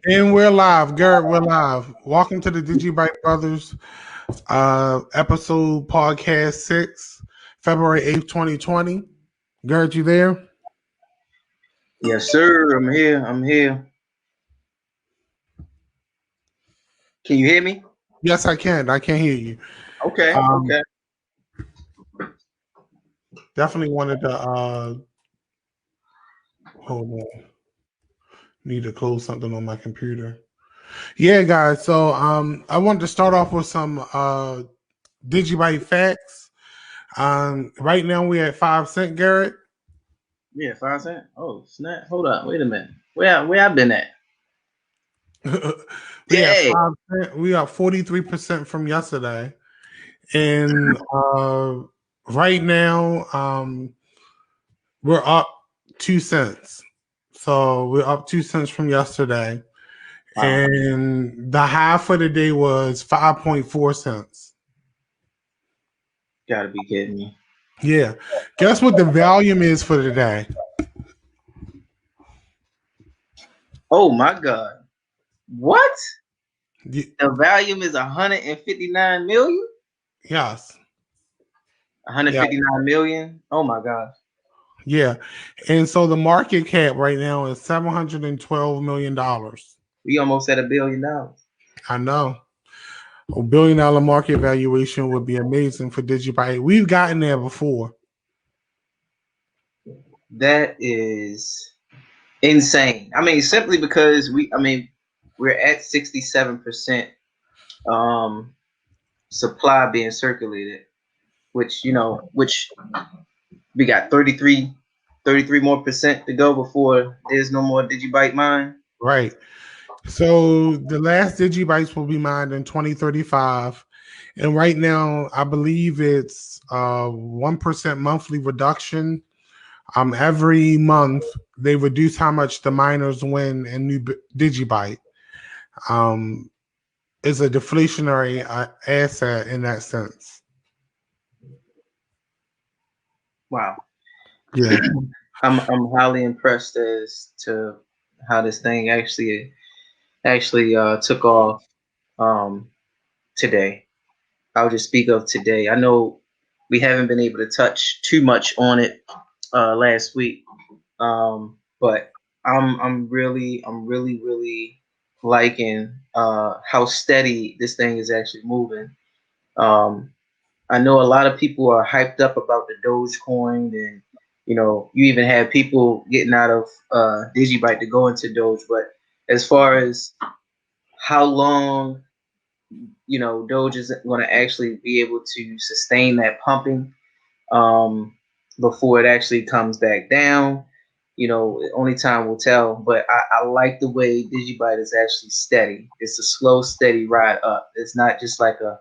And we're live, Garrett. We're live. Welcome to the DigiByte Brothers episode podcast 6, February 8th, 2020. Garrett, you there? Yes, sir. I'm here. I'm here. Can you hear me? Yes, I can. I can hear you. Okay. Um, Okay. definitely wanted to hold on. Need to close something on my computer. Yeah, guys. So I wanted to start off with some DigiByte facts. Right now we're at 5 cents, Garrett. Yeah, 5 cents. Oh, snap. Hold up. Wait a minute. Where I been at? we have Yeah. 5 cents. We are 43% from yesterday. And right now, we're up 2 cents. So we're up 2 cents from yesterday. Wow. And the high for the day was 5.4 cents. Gotta be kidding me. Yeah. Guess what the volume is for the day? Oh my God. What? The, The volume is 159 million? yes. 159 million? Oh my God. Yeah. And so the market cap right now is $712 million. We almost at $1 billion. I know. A $1 billion market valuation would be amazing for DigiByte. We've gotten there before. That is insane. I mean, simply because we're at 67% supply being circulated, which we got 33 more percent to go before there's no more DigiByte mine. Right. So the last DigiBytes will be mined in 2035. And right now, I believe it's 1% monthly reduction. Every month, they reduce how much the miners win in new DigiByte. It's a deflationary asset in that sense. Wow. Yeah. I'm highly impressed as to how this thing actually took off today. I'll just speak of today. I know we haven't been able to touch too much on it last week, but I'm really liking how steady this thing is actually moving. I know a lot of people are hyped up about the Dogecoin, and you even have people getting out of DigiByte to go into Doge. But as far as how long Doge is going to actually be able to sustain that pumping before it actually comes back down, only time will tell. But I like the way DigiByte is actually steady. It's a slow, steady ride up. It's not just like a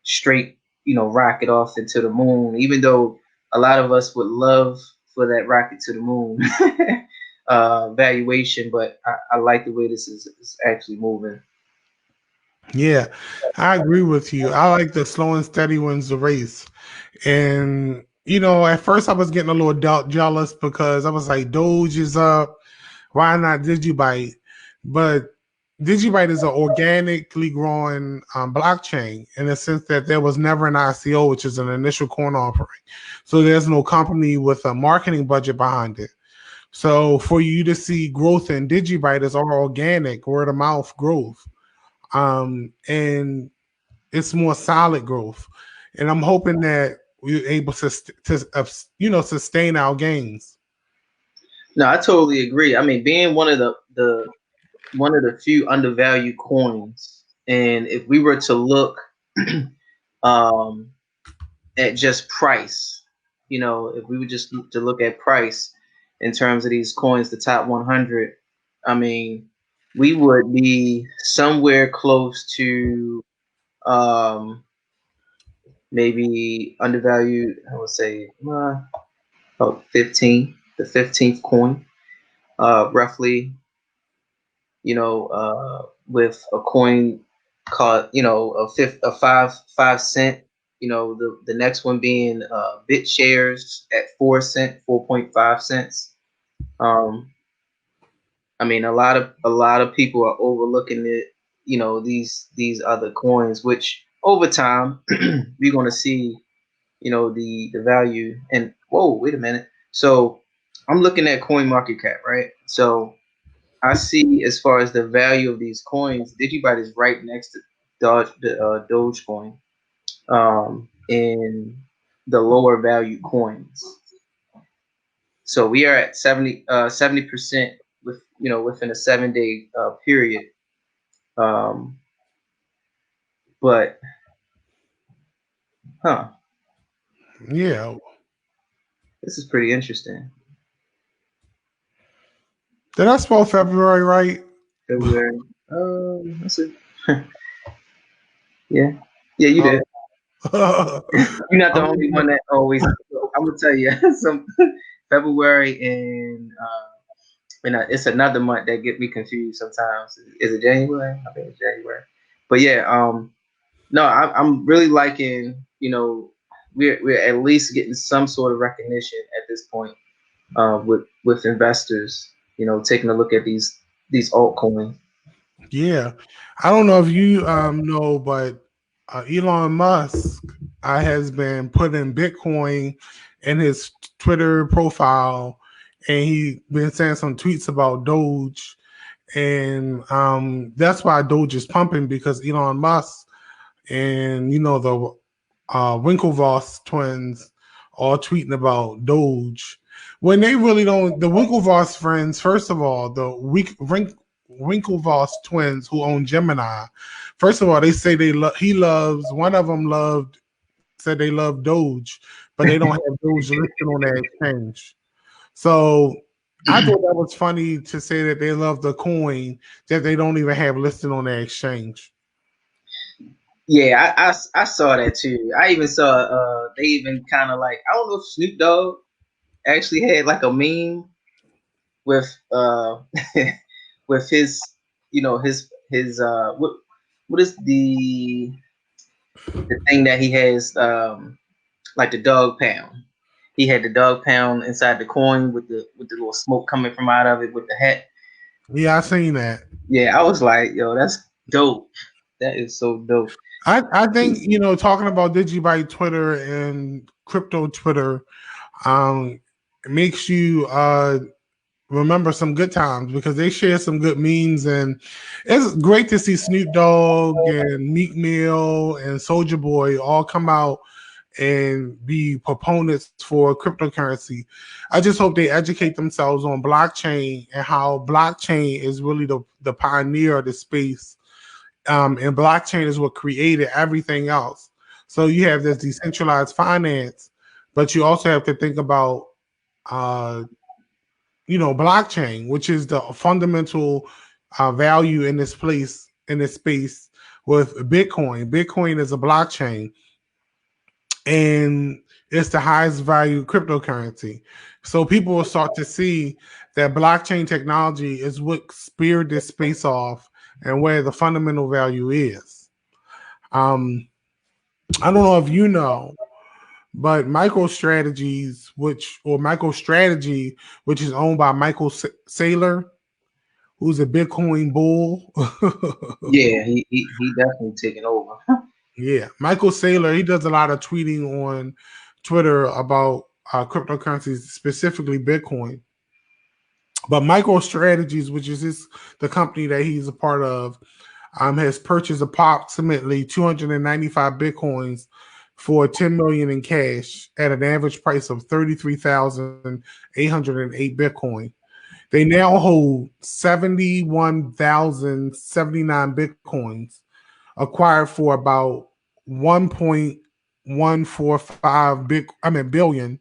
straight, rocket off into the moon, even though a lot of us would love for that rocket to the moon valuation. But I like the way this is actually moving. Yeah, I agree with you. I like the slow and steady wins the race. And, at first I was getting a little jealous because I was like, Doge is up. Why not DigiByte? But DigiByte is an organically growing blockchain in the sense that there was never an ICO, which is an initial coin offering. So there's no company with a marketing budget behind it. So for you to see growth in DigiByte is all organic, word of mouth growth. And it's more solid growth. And I'm hoping that we're able to sustain our gains. No, I totally agree. I mean, being one of the few undervalued coins, and if we were to look at just price, if we were just to look at price in terms of these coins, the top 100, I mean, we would be somewhere close to maybe undervalued. I would say about the 15th coin, roughly. With a coin called, a 5 cent. The next one being bit shares at 4 cent, 4.5 cents. I mean, a lot of people are overlooking it. You know, these other coins, which over time we're going to see. You know, the value. And whoa, wait a minute. So I'm looking at Coin Market Cap, right? So I see as far as the value of these coins, DigiByte is right next to Dogecoin, in the lower value coins. So we are at 70% with within a 7 day period. Um, but huh, Yeah. this is pretty interesting. Did I spell February right? February. That's it. Yeah, yeah, you did. You're not the I'm only one that always. I'm gonna tell you some February and it's another month that get me confused sometimes. Is it January? I think it's January. But yeah, no, I'm really liking. We're at least getting some sort of recognition at this point with investors. Taking a look at these altcoins. Yeah, I don't know if you know, but Elon Musk has been putting Bitcoin in his Twitter profile, and he been saying some tweets about Doge, and that's why Doge is pumping because Elon Musk and the Winklevoss twins all tweeting about Doge when they really don't. The Winklevoss friends, first of all, the Winklevoss twins who own Gemini. First of all, they say he loves. One of them said they love Doge, but they don't have Doge listed on their exchange. So I thought that was funny to say that they love the coin that they don't even have listed on their exchange. Yeah, I saw that too. I even saw they even kind of like, I don't know if Snoop Dogg actually had like a meme with with his what is the thing that he has, like the dog pound. He had the dog pound inside the coin with the little smoke coming from out of it with the hat. Yeah, I seen that. Yeah, I was like, yo, that's dope. That is so dope. I think talking about DigiByte Twitter and crypto Twitter it makes you remember some good times because they share some good memes, and it's great to see Snoop Dogg and Meek Mill and Soldier Boy all come out and be proponents for cryptocurrency. I just hope they educate themselves on blockchain and how blockchain is really the pioneer of the space, and blockchain is what created everything else. So you have this decentralized finance, but you also have to think about, uh, blockchain, which is the fundamental value in this place, in this space with Bitcoin. Bitcoin is a blockchain, and it's the highest value cryptocurrency. So people will start to see that blockchain technology is what speared this space off and where the fundamental value is. Um, I don't know if you know, but MicroStrategy, which is owned by Michael Saylor, who's a Bitcoin bull. Yeah, he definitely taking over. Yeah, Michael Saylor, he does a lot of tweeting on Twitter about cryptocurrencies, specifically Bitcoin. But MicroStrategies, which is the company that he's a part of, has purchased approximately 295 bitcoins for 10 million in cash at an average price of 33,808 Bitcoin. They now hold 71,079 bitcoins acquired for about 1.145 billion.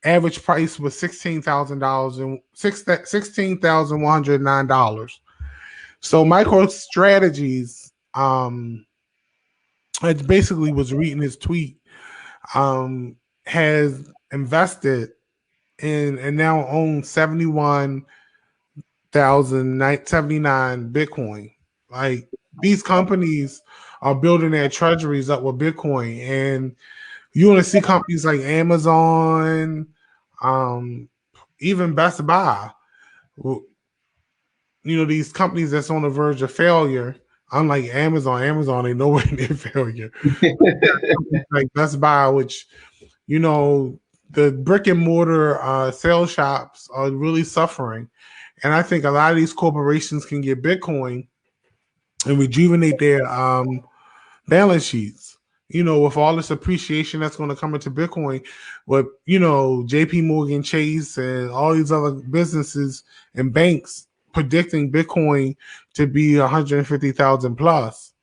Average price was $16,000 and $16,109. So MicroStrategies, it basically was reading his tweet, has invested in and now owns 71,079 Bitcoin. Like, these companies are building their treasuries up with Bitcoin, and you want to see companies like Amazon, um, even Best Buy. these companies that's on the verge of failure, unlike Amazon ain't nowhere near failure. Like Best Buy, which, you know, the brick and mortar sales shops are really suffering. And I think a lot of these corporations can get Bitcoin and rejuvenate their balance sheets. With all this appreciation that's going to come into Bitcoin, with J.P. Morgan Chase and all these other businesses and banks predicting Bitcoin to be 150,000 plus.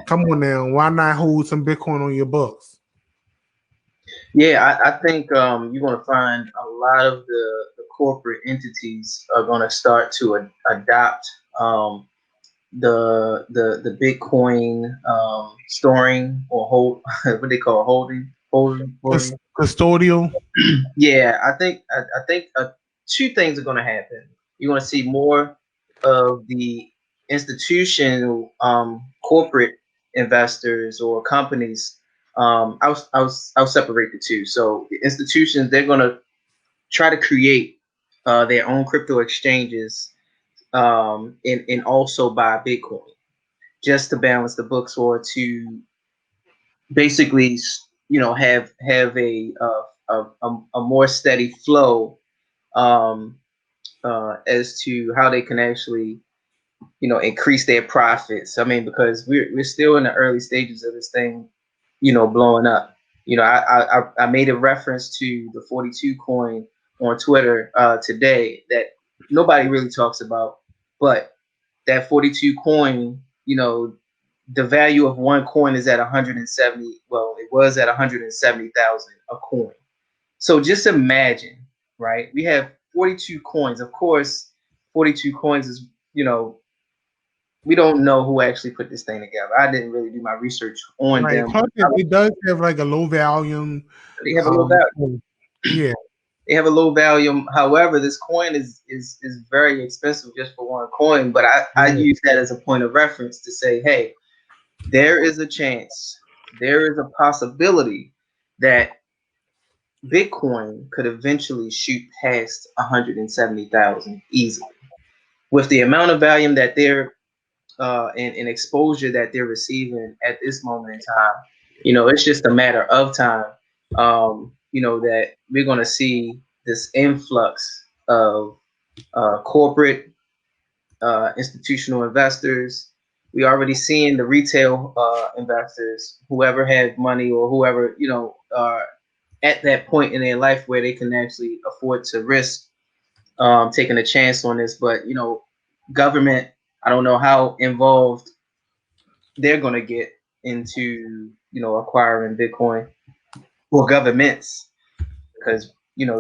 Come on now, why not hold some Bitcoin on your books? Yeah, I think you're going to find a lot of the corporate entities are going to start to adopt the Bitcoin storing or hold what they call holding. Custodial. Yeah, I think two things are going to happen. You're going to see more of the institutional corporate investors or companies. I'll separate the two. So the institutions, they're going to try to create their own crypto exchanges, and also buy Bitcoin just to balance the books, or to basically, have a more steady flow, um, as to how they can actually, increase their profits. I mean, because we're still in the early stages of this thing, blowing up. I made a reference to the 42 coin on Twitter today that nobody really talks about, but that 42 coin, the value of one coin is at 170. Well, it was at 170,000 a coin. So just imagine, right? We have 42 coins. Of course, 42 coins is, we don't know who actually put this thing together. I didn't really do my research on Right. them. Plus, it does have like a low volume. They have a low value. Yeah. They have a low value. However, this coin is very expensive just for one coin. But I Yeah. use that as a point of reference to say, hey, there is a chance, there is a possibility that Bitcoin could eventually shoot past 170,000 easily with the amount of volume that they're and exposure that they're receiving at this moment in time. It's just a matter of time. That we're going to see this influx of corporate institutional investors. We already seeing the retail investors, whoever had money or whoever are at that point in their life where they can actually afford to risk taking a chance on this. But government, I don't know how involved they're going to get into acquiring Bitcoin, or governments, because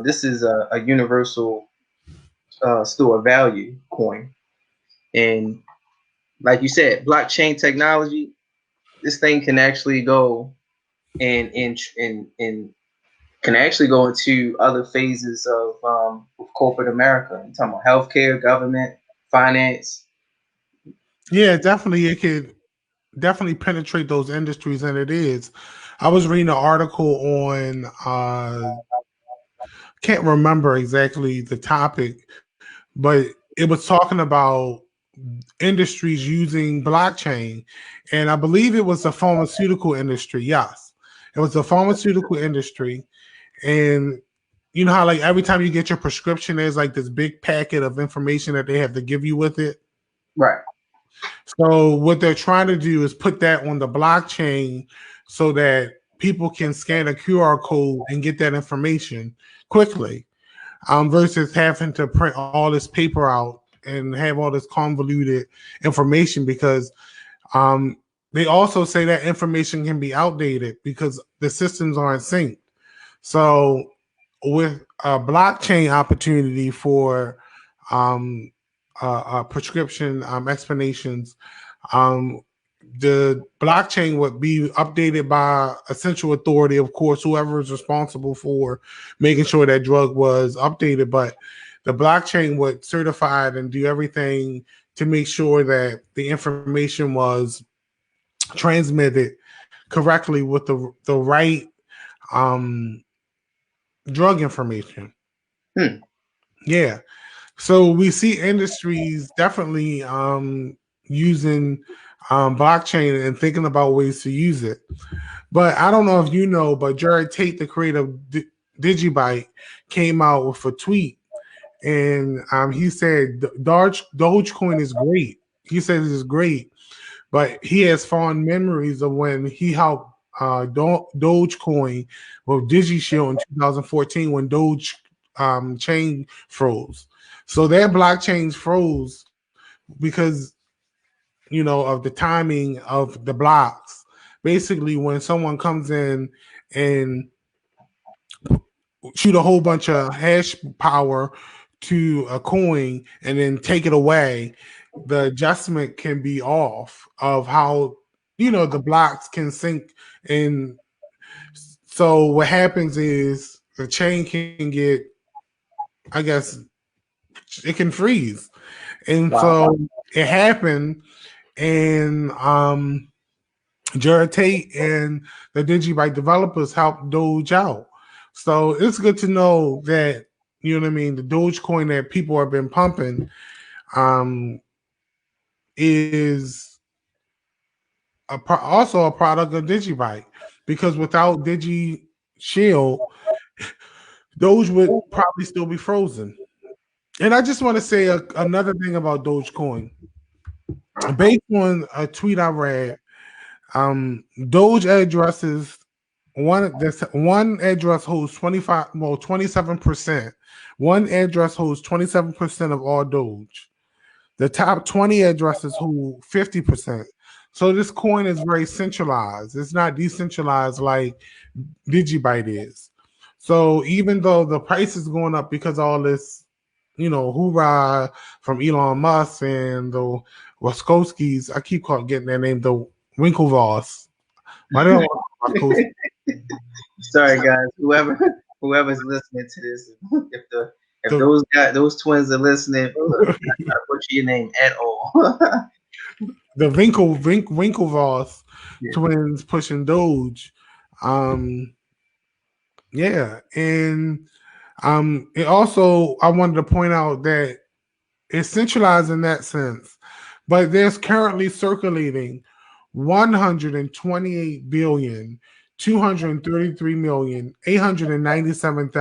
this is a universal store value coin, and like you said, blockchain technology, this thing can actually go and can actually go into other phases of corporate America. I'm talking about healthcare, government, finance. Yeah, definitely. It could definitely penetrate those industries, and it is. I was reading an article on, can't remember exactly the topic, but it was talking about industries using blockchain. And I believe it was the pharmaceutical industry. Yes, it was the pharmaceutical industry. And you know how, like, every time you get your prescription, there's like this big packet of information that they have to give you with it. Right. So what they're trying to do is put that on the blockchain so that people can scan a QR code and get that information quickly, versus having to print all this paper out and have all this convoluted information, because they also say that information can be outdated because the systems aren't synced. So with a blockchain opportunity for um, prescription explanations, um, the blockchain would be updated by a central authority, of course, whoever is responsible for making sure that drug was updated. But the blockchain would certify it and do everything to make sure that the information was transmitted correctly with the right um, drug information. Hmm. Yeah. So we see industries definitely using blockchain and thinking about ways to use it. But I don't know if you know, but Jared Tate, the creator of DigiByte, came out with a tweet, and he said Dogecoin is great. He says it's great, but he has fond memories of when he helped Dogecoin with DigiShield in 2014 when Doge chain froze. So their blockchains froze because of the timing of the blocks. Basically, when someone comes in and shoot a whole bunch of hash power to a coin and then take it away, the adjustment can be off of how the blocks can sync. And so what happens is the chain can get, I guess, it can freeze. And Wow. so it happened, and Jared Tate and the DigiByte developers helped Doge out. So it's good to know that, you know what I mean, the Dogecoin that people have been pumping um, is also a product of DigiByte, because without Digi Shield, Doge would probably still be frozen. And I just want to say another thing about Dogecoin. Based on a tweet I read, Doge addresses one address holds 27%. One address holds 27% of all Doge. The top 20 addresses hold 50%. So this coin is very centralized. It's not decentralized like DigiByte is. So even though the price is going up because of all this, hoorah from Elon Musk and the Waskowskis, I keep getting their name, the Winklevoss. Why do I want to Sorry, guys. Whoever's listening to this, if the, those twins are listening, look, I gotta butcher your name at all. the Winklevoss Yeah. twins pushing Doge? Um, yeah, and it also, I wanted to point out that it's centralized in that sense, but there's currently circulating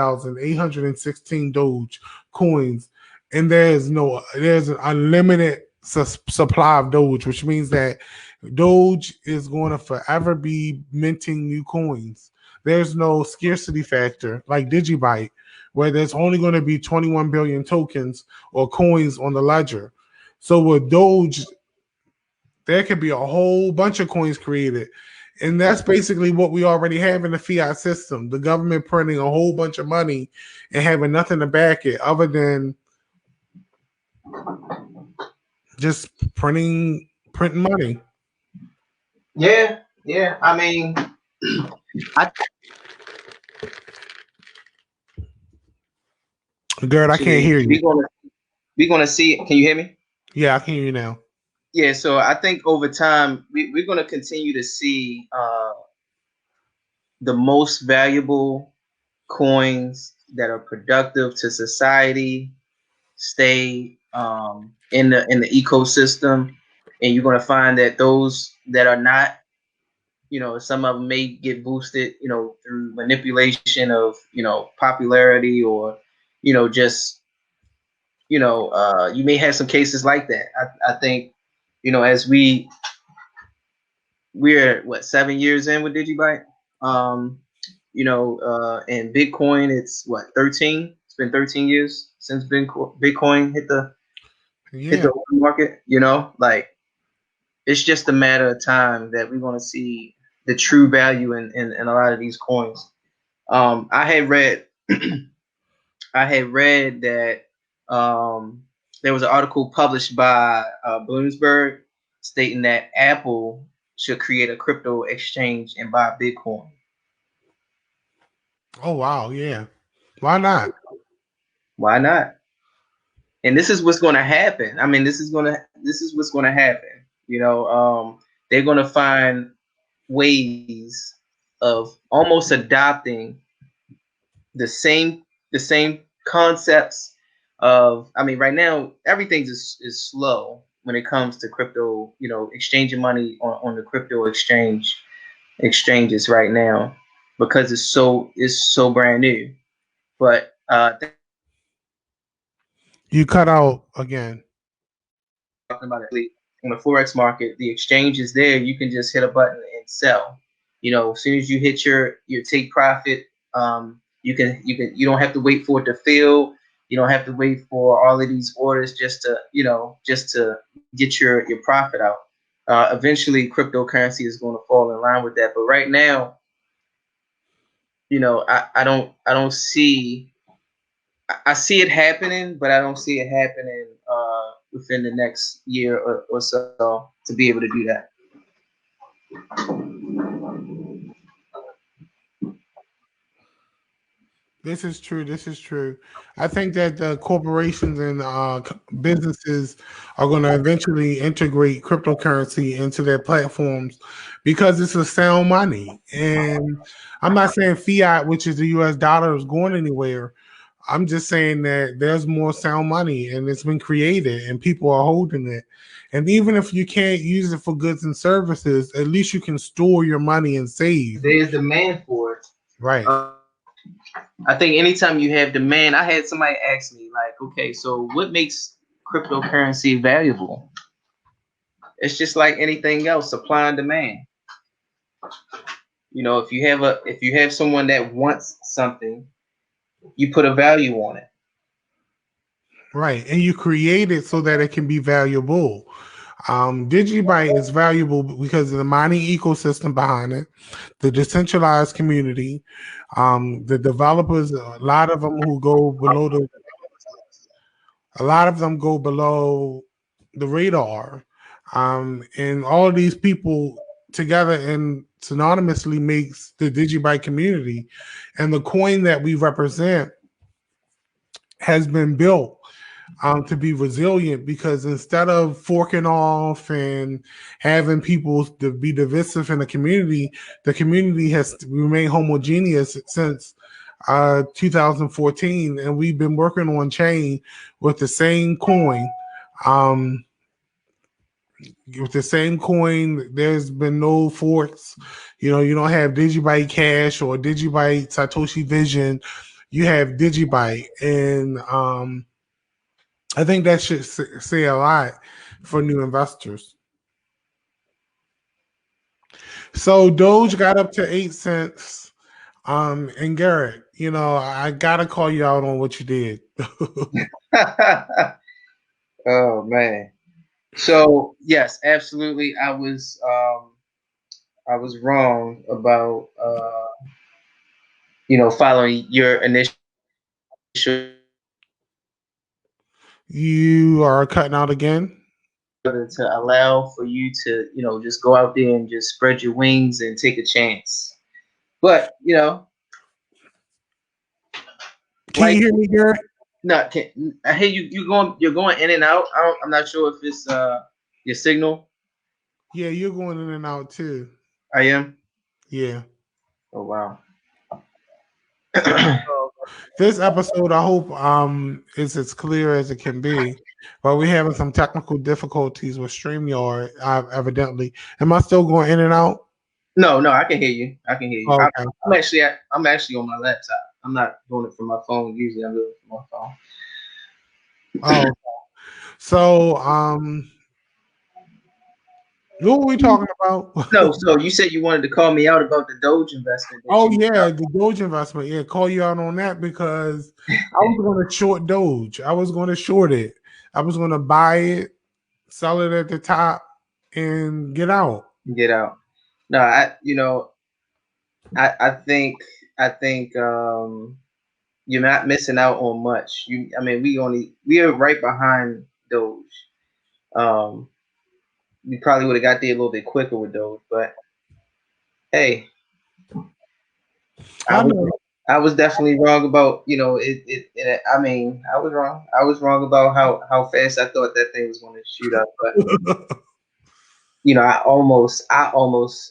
128,233,897,816 Doge coins, and there's an unlimited supply of Doge, which means that Doge is going to forever be minting new coins. There's no scarcity factor like DigiByte, where there's only going to be 21 billion tokens or coins on the ledger. So with Doge, there could be a whole bunch of coins created. And that's basically what we already have in the fiat system. The government printing a whole bunch of money and having nothing to back it other than just printing money. Yeah, yeah. I mean, I Girl, I can't hear you. we're gonna see. Can you hear me? Yeah, I can hear you now. Yeah. So I think over time we're gonna continue to see the most valuable coins that are productive to society stay in the ecosystem, and you're gonna find that those that are not, some of them may get boosted, through manipulation of, popularity, or, just, you may have some cases like that. I think, as we're what, 7 years in with DigiByte, um, and Bitcoin, it's what, 13. It's been 13 years since Bitcoin hit Yeah. the open market. Like, it's just a matter of time that we're going to see the true value in a lot of these coins. I had read I had read that there was an article published by Bloomberg stating that Apple should create a crypto exchange and buy Bitcoin. Oh wow, yeah. Why not? Why not? And this is what's going to happen. I mean, this is what's going to happen. They're going to find ways of almost adopting the same the same concepts, of, I mean, right now everything is slow when it comes to crypto, exchanging money on the crypto exchanges right now, because it's so brand new. But You cut out again. talking about it on the forex market, the exchange is there. You can just hit a button and sell. As soon as you hit your take profit, you don't have to wait for it to fill. You don't have to wait for all of these orders just to get your profit out. Eventually, cryptocurrency is going to fall in line with that. But right now, I don't see. I see it happening, but I don't see it happening within the next year or so to be able to do that. This is true. This is true. I think that the corporations and businesses are going to eventually integrate cryptocurrency into their platforms because it's a sound money. And I'm not saying fiat, which is the US dollar, is going anywhere. I'm just saying that there's more sound money and it's been created and people are holding it. And even if you can't use it for goods and services, at least you can store your money and save. There's demand for it. Right. I think anytime you have demand, I had somebody ask me, like, okay, so what makes cryptocurrency valuable? It's just like anything else, supply and demand. If you have someone that wants something, you put a value on it. Right. And you create it so that it can be valuable. DigiByte is valuable because of the mining ecosystem behind it, the decentralized community, the developers, a lot of them go below the radar. And all of these people together and synonymously makes the DigiByte community. And the coin that we represent has been built to be resilient because instead of forking off and having people to be divisive in the community has remained homogeneous since 2014, and we've been working on chain with the same coin. Um, with the same coin, there's been no forks. You don't have DigiByte Cash or DigiByte Satoshi Vision. You have DigiByte, and I think that should say a lot for new investors. So Doge got up to 8 cents. And Garrett, I gotta call you out on what you did. Oh man. So yes, absolutely. I was wrong about following your initial You are cutting out again. to allow for you to just go out there and just spread your wings and take a chance. But Can you like, hear me, Garrett? no, I hear you're going in and out. I'm not sure if it's your signal. Yeah, you're going in and out too. I am. Yeah. Oh wow. This episode, I hope, is as clear as it can be. But we're having some technical difficulties with StreamYard, evidently. Am I still going in and out? No, no, I can hear you. I can hear you. Oh, I, okay. I'm actually on my laptop. I'm not doing it from my phone. Usually, I'm doing it from my phone. Oh, so what were we talking about? No, so you said you wanted to call me out about the Doge investment that Oh you. yeah, the Doge investment. Yeah, call you out on that because I was going to short Doge. I was going to short it. I was going to buy it, sell it at the top, and get out. Get out. No, I think you're not missing out on much. I mean, we are right behind Doge. Um, we probably would have got there a little bit quicker with Doge, but hey, I I was know. I was definitely wrong about I mean, I was wrong. I was wrong about how fast I thought that thing was going to shoot up, but I almost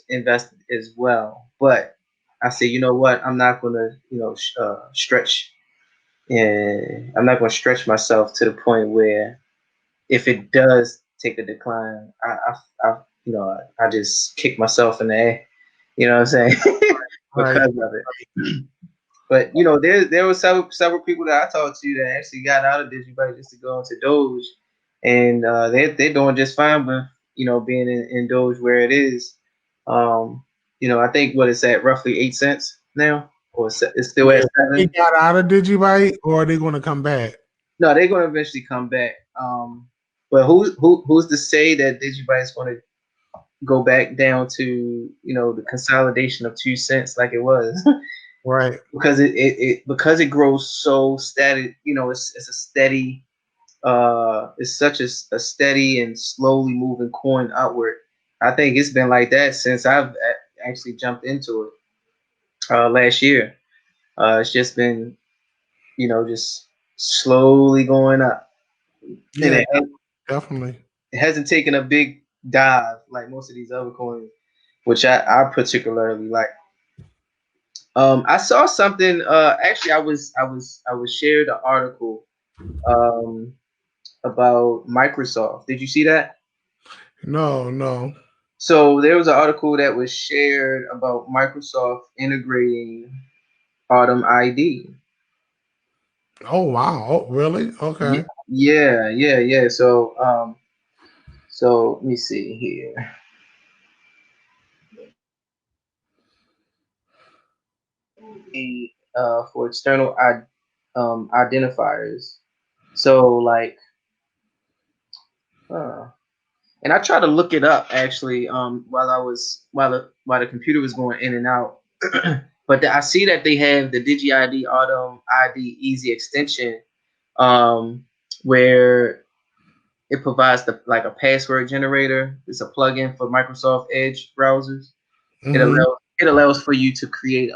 invested as well, but I said, you know what? I'm not going to stretch and I'm not going to stretch myself to the point where if it does take a decline, I I just kick myself in the ass. You know what I'm saying? Right. Because of it. But there were several people that I talked to that actually got out of DigiByte just to go into Doge, and they're doing just fine with being in Doge where it is. I think what it's at roughly 8 cents now, or it's still Yeah. at They 7. got out of DigiByte, or are they going to come back? No, they're gonna eventually come back. But who's to say that DigiByte is going to go back down to the consolidation of 2 cents like it was? Right. Because because it grows so steady. It's a steady. It's such a steady and slowly moving coin upward. I think it's been like that since I've actually jumped into it last year. It's just been just slowly going up, and Yeah, definitely. it hasn't taken a big dive like most of these other coins, which I particularly like. I saw something. Actually, I was shared an article um, about Microsoft. Did you see that? No, no. So there was an article that was shared about Microsoft integrating Autumn ID. Oh, wow. Oh, really? Okay. Yeah, yeah, yeah. So let me see here. For external identifiers. So like, uh, and I tried to look it up actually while the computer was going in and out. But I see that they have the DigiID Autumn ID Easy extension, um, where it provides like a password generator. It's a plugin for Microsoft Edge browsers. Hmm. It allows for you to create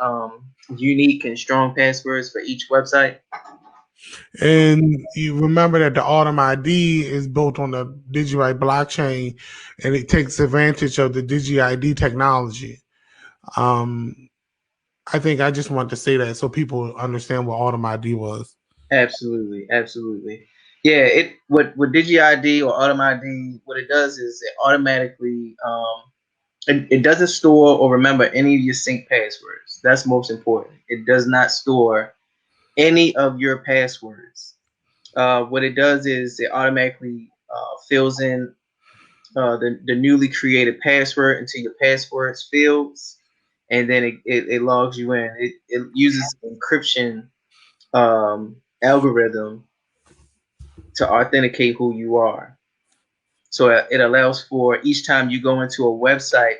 unique and strong passwords for each website. And you remember that the Autumn ID is built on the DigiByte blockchain, and it takes advantage of the DigiID technology. Um, I think I just want to say that so people understand what Autumn ID was. Absolutely, absolutely. Yeah, what DigiID or Autumn ID, what it does is it automatically it doesn't store or remember any of your sync passwords. That's most important. It does not store any of your passwords. What it does is it automatically fills in the newly created password into your passwords fields, and then it logs you in. It uses encryption algorithm to authenticate who you are. So it allows for each time you go into a website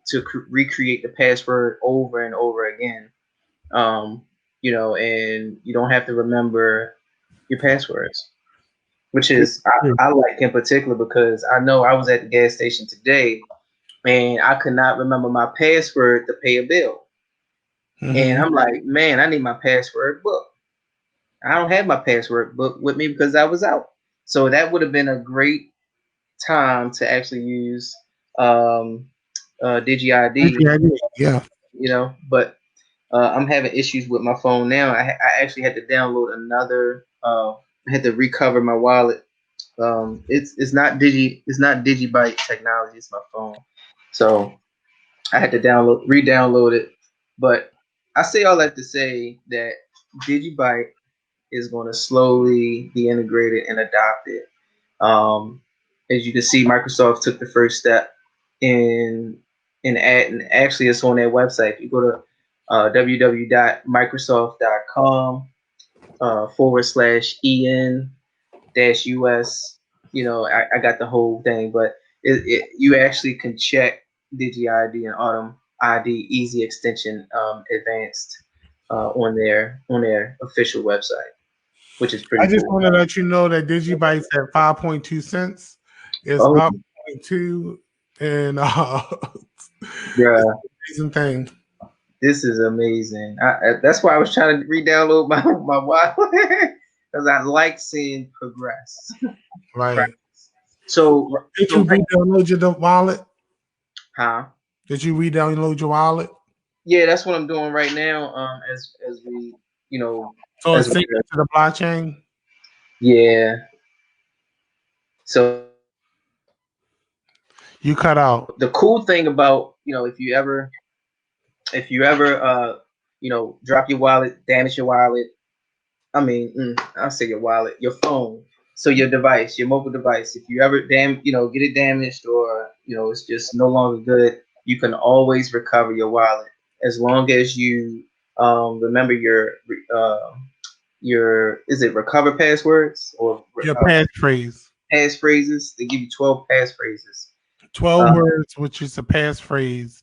to recreate the password over and over again. And you don't have to remember your passwords, which is I like in particular because I know I was at the gas station today and I could not remember my password to pay a bill. And Mm-hmm. I'm like, man, I need my password book. I don't have my password book with me because I was out. So that would have been a great time to actually use um, DigiID, Yeah. but I'm having issues with my phone now. I actually had to download another. I had to recover my wallet. It's not DigiByte technology. It's my phone, so I had to re-download it. But I say all that to say that DigiByte is going to slowly be integrated and adopted. Um, as you can see, Microsoft took the first step and actually it's on their website. If you go to www.microsoft.com /en -us, I got the whole thing, but you actually can check DigiID and Autumn ID Easy Extension Advanced on their official website, which is I pretty just cool. want to let you know that DigiByte's at 5.2 cents. It's Oh, up 0.2, and it's yeah, an amazing thing. this is amazing. That's why I was trying to re-download my wallet because I like seeing progress. Right. So, Did so you right, re-download your wallet? huh? Did you re-download your wallet? Yeah, that's what I'm doing right now. As we, you know, So as it's well. synced to the blockchain. Yeah. So You cut out. the cool thing about, if you ever drop your wallet, damage your wallet, I mean, I'll say your wallet, your phone. So your device, your mobile device, if you ever get it damaged, or it's just no longer good, you can always recover your wallet as long as you remember uh, your is it recover passwords or Your passphrase. passphrases. They give you 12 passphrases. 12 Uh, words, which is a passphrase.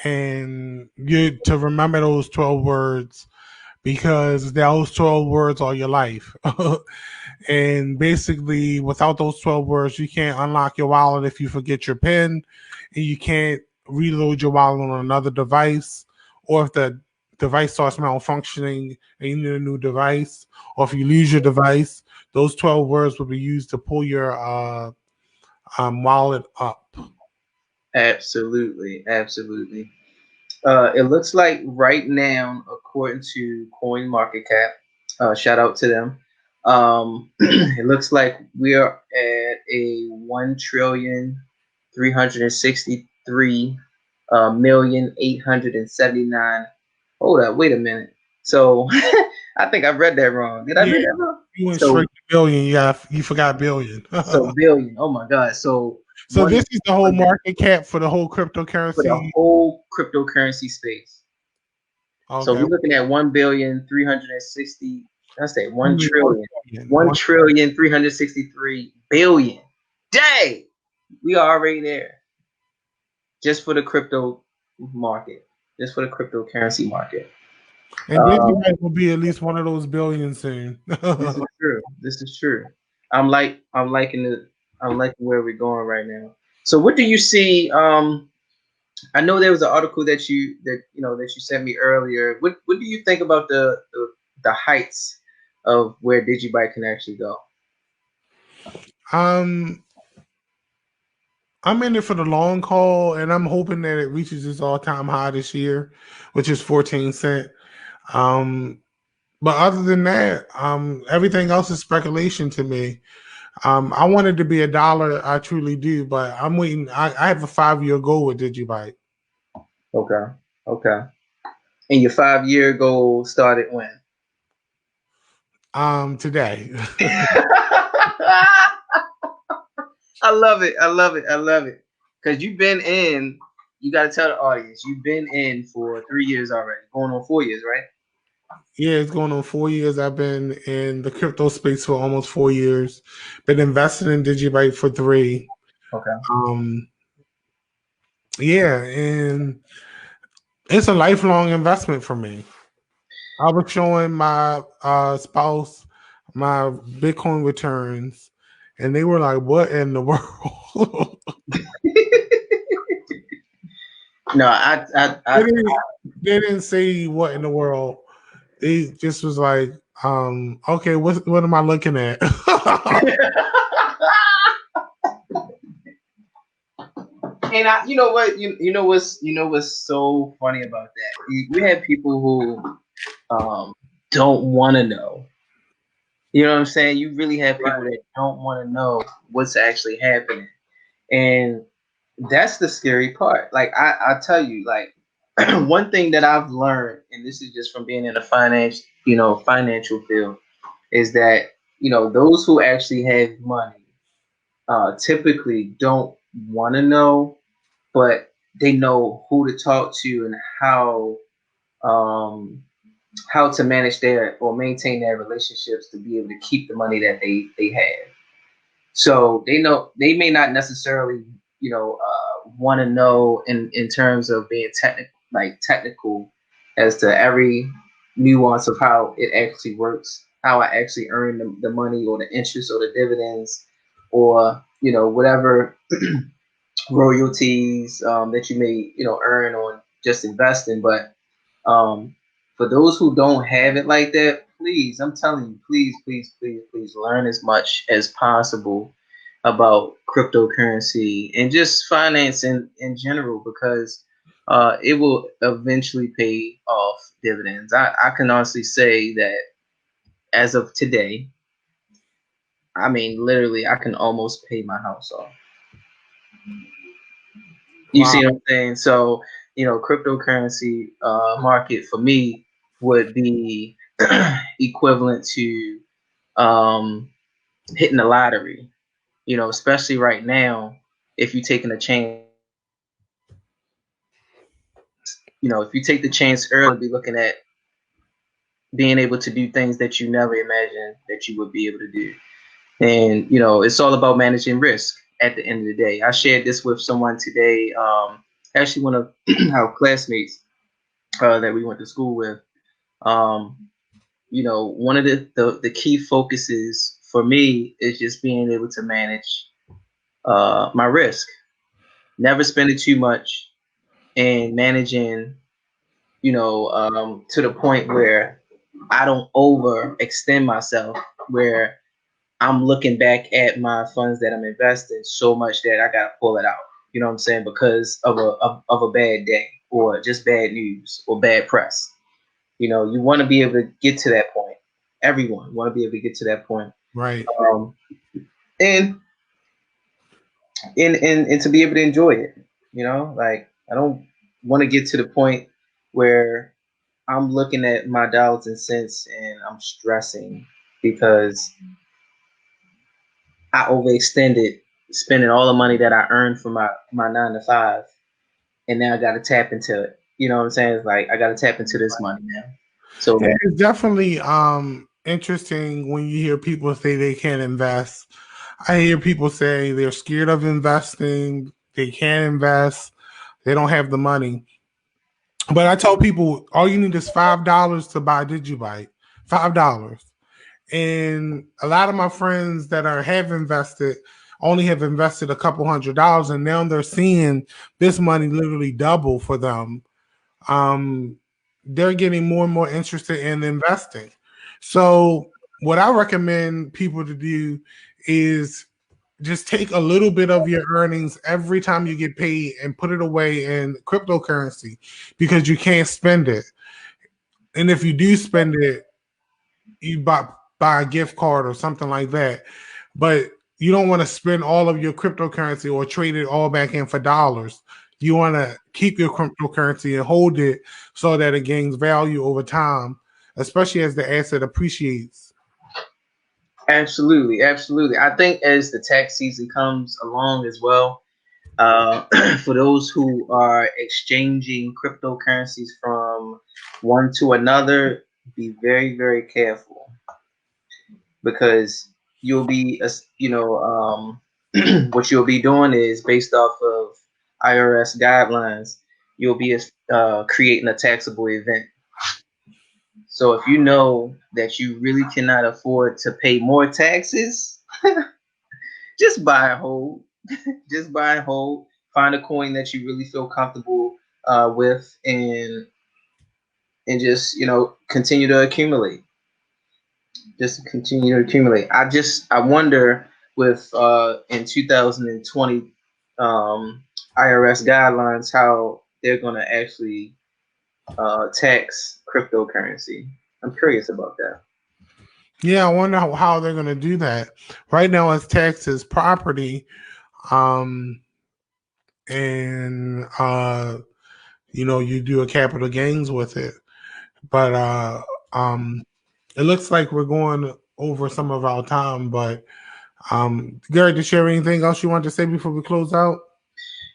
And you to remember those 12 words because those 12 words are your life. And basically, without those 12 words, you can't unlock your wallet if you forget your PIN, and you can't reload your wallet on another device, or if the device starts malfunctioning and you need a new device, or if you lose your device, those 12 words will be used to pull your wallet up. Absolutely, absolutely. It looks like right now, according to CoinMarketCap, shout out to them. It looks like we are at a 1,363 million 879. Hold up, wait a minute. So I think I read that wrong. Did I Yeah, read that wrong? you went straight So to billion. Yeah, you forgot billion. billion. Oh my God. So So one this is the whole market cap for the whole for the cryptocurrency. whole cryptocurrency space. So Okay, we're looking at 1,360. That's that I 1 mean, trillion. 1 One billion. trillion 363 billion. Dang, we are already there just for the crypto market, just for the cryptocurrency market. And Uh, DigiByte will be at least one of those billions soon. this is true. This is true. I'm liking it. I'm liking where we're going right now. So what do you see? I know there was an article that you sent me earlier. What do you think about the heights of where DigiByte can actually go? um, I'm in it for the long haul, and I'm hoping that it reaches its all-time high this year, which is 14 cent. Um, but other than that, everything else is speculation to me. I want it to be $1. I truly do, but I'm waiting. I have a 5 year goal with DigiByte. Okay, okay. And your 5 year goal started when? Today. I love it. I love it. I love it. Because you've been in. You got to tell the audience you've been in for 3 years already, going on 4 years, right? Yeah, it's going on 4 years. I've been in the crypto space for almost 4 years. Been invested in DigiByte for three. Okay. Um, yeah, and it's a lifelong investment for me. I was showing my spouse my Bitcoin returns, and they were like, "What in the world?" No, they didn't. They didn't say what in the world. They just was like, "Okay, what am I looking at?" And you know what, you know what's so funny about that? We have people who don't want to know. You know what I'm saying? You really have people that don't want to know what's actually happening, and that's the scary part. Like I tell you, like one thing that I've learned, and this is just from being in the financial field, is that those who actually have money typically don't want to know, but they know who to talk to and um, how to manage their or maintain their relationships to be able to keep the money that they have. So they know they may not necessarily want to know in terms of being technical as to every nuance of how it actually works, how I actually earn the money or the interest or the dividends or whatever royalties that you may earn on just investing. But um, for those who don't have it like that, please, I'm telling you, please, please, please, please learn as much as possible about cryptocurrency and just finance in general because it will eventually pay off dividends. I can honestly say that as of today, I mean, literally, I can almost pay my house off. You Wow. see what I'm saying? So, cryptocurrency market for me would be equivalent to um, hitting the lottery. Especially right now, if you're taking a chance, if you take the chance early, be looking at being able to do things that you never imagined that you would be able to do. And it's all about managing risk at the end of the day. I shared this with someone today, actually one of our classmates that we went to school with. Um, one of the key focuses for me is just being able to manage my risk, never spending too much, and managing, to the point where I don't overextend myself, where I'm looking back at my funds that I'm investing so much that I gotta pull it out. You know what I'm saying? Because of a bad day or just bad news or bad press. You want to be able to get to that point. Everyone want to be able to get to that point. Right. Um, and and to be able to enjoy it. Like I don't want to get to the point where I'm looking at my dollars and cents and I'm stressing because I overextended, spending all the money that I earned from my 9 to 5, and now I got to tap into it. You know what I'm saying? It's like I got to tap into this money now. Yeah, So it's definitely interesting when you hear people say they can't invest. I hear people say they're scared of investing, they can't invest, they don't have the money. But I tell people all you need is $5 to buy DigiByte. $5. And a lot of my friends that are have invested only have invested a couple $100, and now they're seeing this money literally double for them. um, they're getting more and more interested in investing. So, what I recommend people to do is just take a little bit of your earnings every time you get paid and put it away in cryptocurrency because you can't spend it. And if you do spend it, you buy a gift card or something like that. But you don't want to spend all of your cryptocurrency or trade it all back in for dollars. You want to keep your cryptocurrency and hold it so that it gains value over time, especially as the asset appreciates. absolutely, absolutely. I think as the tax season comes along as well, for those who are exchanging cryptocurrencies from one to another, be very, very careful because you'll be, what you'll be doing is based off of IRS guidelines, you'll be creating a taxable event. So if you know that you really cannot afford to pay more taxes, just buy and hold. Just buy and hold. Find a coin that you really feel comfortable with, and just continue to accumulate. Just continue to accumulate. I wonder with in 2020 IRS guidelines how they're going to actually tax cryptocurrency. I'm curious about that. Yeah, I wonder how they're going to do that. Right now, it's taxed as property, um, and you do a capital gains with it. But um, it looks like we're going over some of our time. But Gary, to share anything else you want to say before we close out?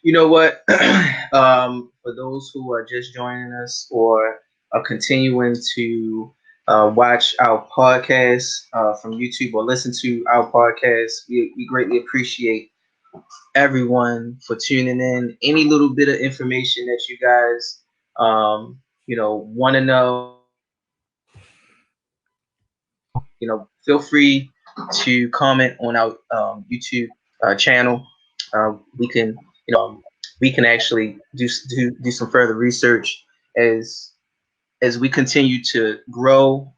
You know what? For those who are just joining us or are continuing to watch our podcast from YouTube or listen to our podcast, we greatly appreciate everyone for tuning in. Any little bit of information that you guys, want to know, feel free to comment on our YouTube channel. We can, we can actually do some further research as we continue to grow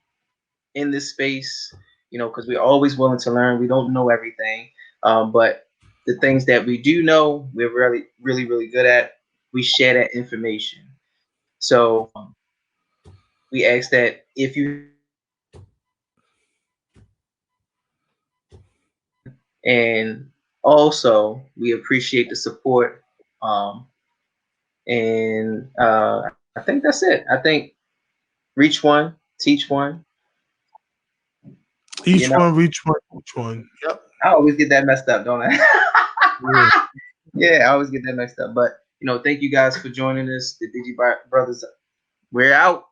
in this space. Because we're always willing to learn. We don't know everything, but the things that we do know, we're really, really, really good at. We share that information. So we ask that if you And also, we appreciate the support. Um, and I think that's it. I think reach one, teach one. You Each know, one, reach one, each one. Yep. I always get that messed up, don't I? Yeah. Yeah, I always get that messed up. But thank you guys for joining us. The DigiByte brothers, we're out.